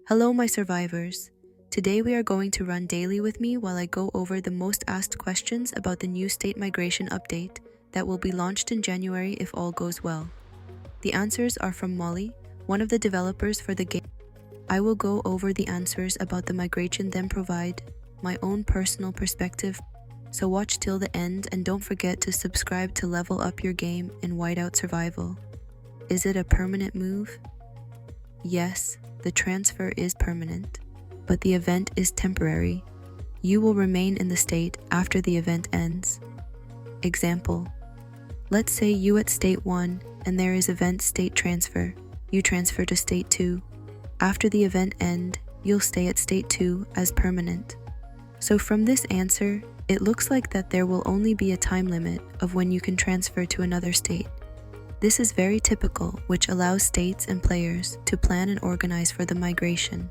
Hello, my survivors. Today we are going to run daily with me while I go over the most asked questions about the new state migration update that will be launched in January if all goes well. The answers are from Molly, one of the developers for the game. I will go over the answers about the migration, then provide my own personal perspective. So watch till the end and don't forget to subscribe to level up your game in Whiteout Survival. Is it a permanent move? Yes, the transfer is permanent, but the event is temporary. You will remain in the state after the event ends. Example: let's say you at state 1 and there is event state transfer. You transfer to state 2. After the event end, you'll stay at state 2 as permanent. So from this answer, it looks like that there will only be a time limit of when you can transfer to another state. This is very typical, which allows states and players to plan and organize for the migration.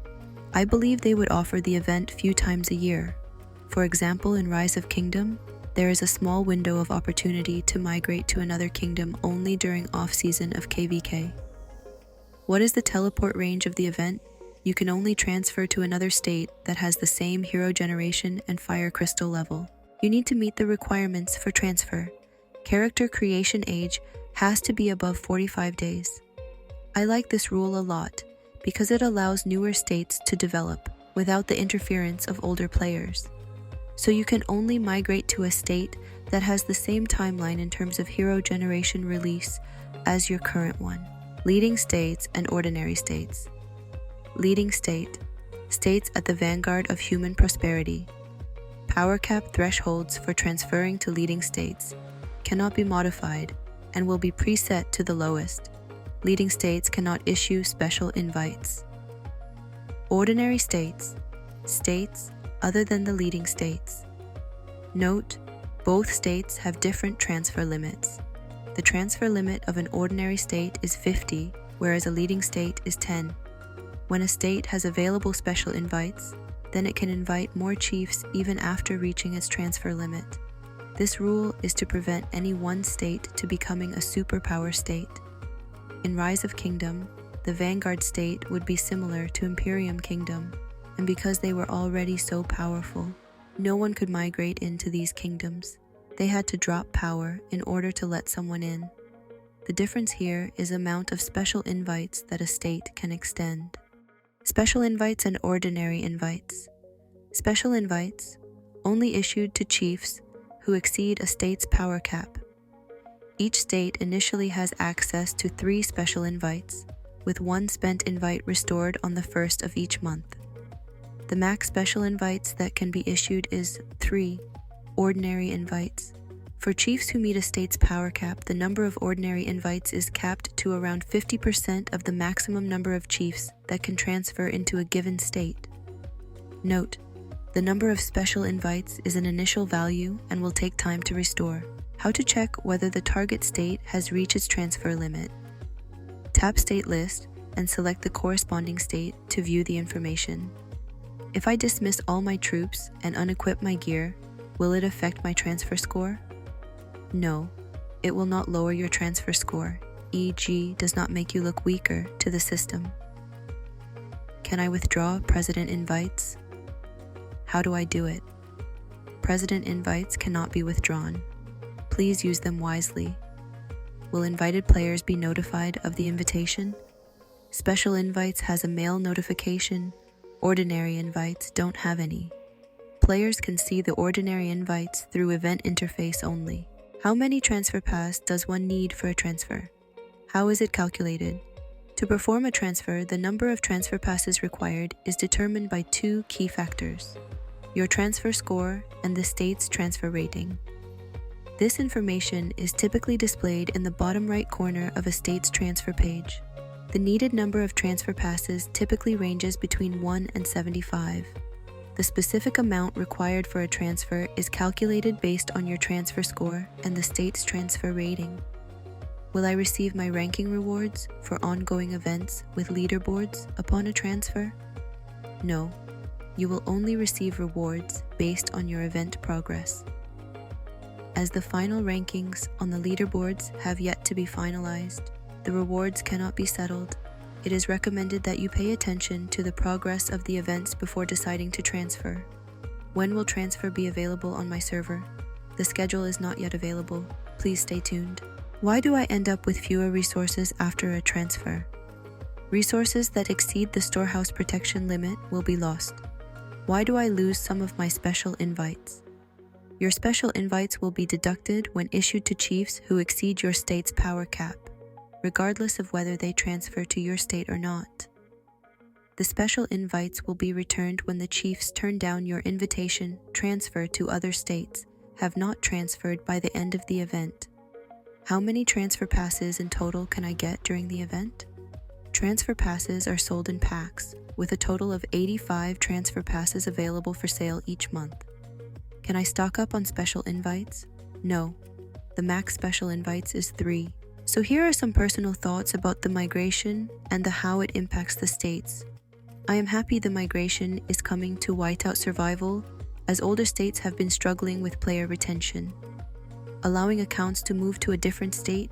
I believe they would offer the event few times a year. For example, in Rise of Kingdom, there is a small window of opportunity to migrate to another kingdom only during off-season of KVK. What is the teleport range of the event? You can only transfer to another state that has the same hero generation and fire crystal level. You need to meet the requirements for transfer. Character creation age has to be above 45 days. I like this rule a lot because it allows newer states to develop without the interference of older players. So you can only migrate to a state that has the same timeline in terms of hero generation release as your current one. Leading states and ordinary states. Leading state, states at the vanguard of human prosperity. Power cap thresholds for transferring to leading states cannot be modified and will be preset to the lowest. Leading states cannot issue special invites. Ordinary states, states other than the leading states. Note, both states have different transfer limits. The transfer limit of an ordinary state is 50, whereas a leading state is 10. When a state has available special invites, then it can invite more chiefs even after reaching its transfer limit. This rule is to prevent any one state to becoming a superpower state. In Rise of Kingdom, the Vanguard state would be similar to Imperium Kingdom, and because they were already so powerful, no one could migrate into these kingdoms. They had to drop power in order to let someone in. The difference here is the amount of special invites that a state can extend. Special invites and ordinary invites. Special invites, only issued to chiefs who exceed a state's power cap. Each state initially has access to 3 special invites, with 1 spent invite restored on the 1st of each month. The max special invites that can be issued is 3 ordinary invites. For chiefs who meet a state's power cap, the number of ordinary invites is capped to around 50% of the maximum number of chiefs that can transfer into a given state. Note, the number of special invites is an initial value and will take time to restore. How to check whether the target state has reached its transfer limit. Tap State List and select the corresponding state to view the information. If I dismiss all my troops and unequip my gear, will it affect my transfer score? No, it will not lower your transfer score, e.g. does not make you look weaker to the system. Can I withdraw President invites? How do I do it? President invites cannot be withdrawn. Please use them wisely. Will invited players be notified of the invitation? Special invites has a mail notification. Ordinary invites don't have any. Players can see the ordinary invites through event interface only. How many transfer pass does one need for a transfer? How is it calculated? To perform a transfer, the number of transfer passes required is determined by 2 key factors: your transfer score and the state's transfer rating. This information is typically displayed in the bottom right corner of a state's transfer page. The needed number of transfer passes typically ranges between 1 and 75. The specific amount required for a transfer is calculated based on your transfer score and the state's transfer rating. Will I receive my ranking rewards for ongoing events with leaderboards upon a transfer? No, you will only receive rewards based on your event progress. As the final rankings on the leaderboards have yet to be finalized, the rewards cannot be settled. It is recommended that you pay attention to the progress of the events before deciding to transfer. When will transfer be available on my server? The schedule is not yet available. Please stay tuned. Why do I end up with fewer resources after a transfer? Resources that exceed the storehouse protection limit will be lost. Why do I lose some of my special invites? Your special invites will be deducted when issued to chiefs who exceed your state's power cap, regardless of whether they transfer to your state or not. The special invites will be returned when the chiefs turn down your invitation, transfer to other states, have not transferred by the end of the event. How many transfer passes in total can I get during the event? Transfer passes are sold in packs, with a total of 85 transfer passes available for sale each month. Can I stock up on special invites? No. The max special invites is 3. So here are some personal thoughts about the migration and the how it impacts the states. I am happy the migration is coming to Whiteout Survival, as older states have been struggling with player retention. Allowing accounts to move to a different state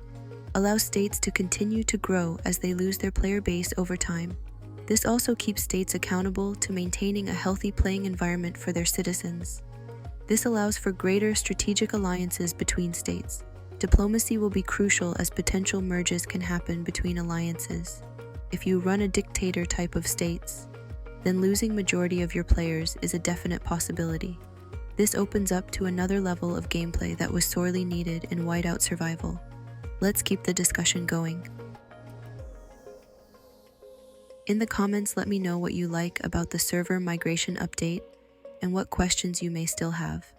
allows states to continue to grow as they lose their player base over time. This also keeps states accountable to maintaining a healthy playing environment for their citizens. This allows for greater strategic alliances between states. Diplomacy will be crucial as potential merges can happen between alliances. If you run a dictator type of states, then losing majority of your players is a definite possibility. This opens up to another level of gameplay that was sorely needed in Whiteout Survival. Let's keep the discussion going. In the comments, let me know what you like about the server migration update and what questions you may still have.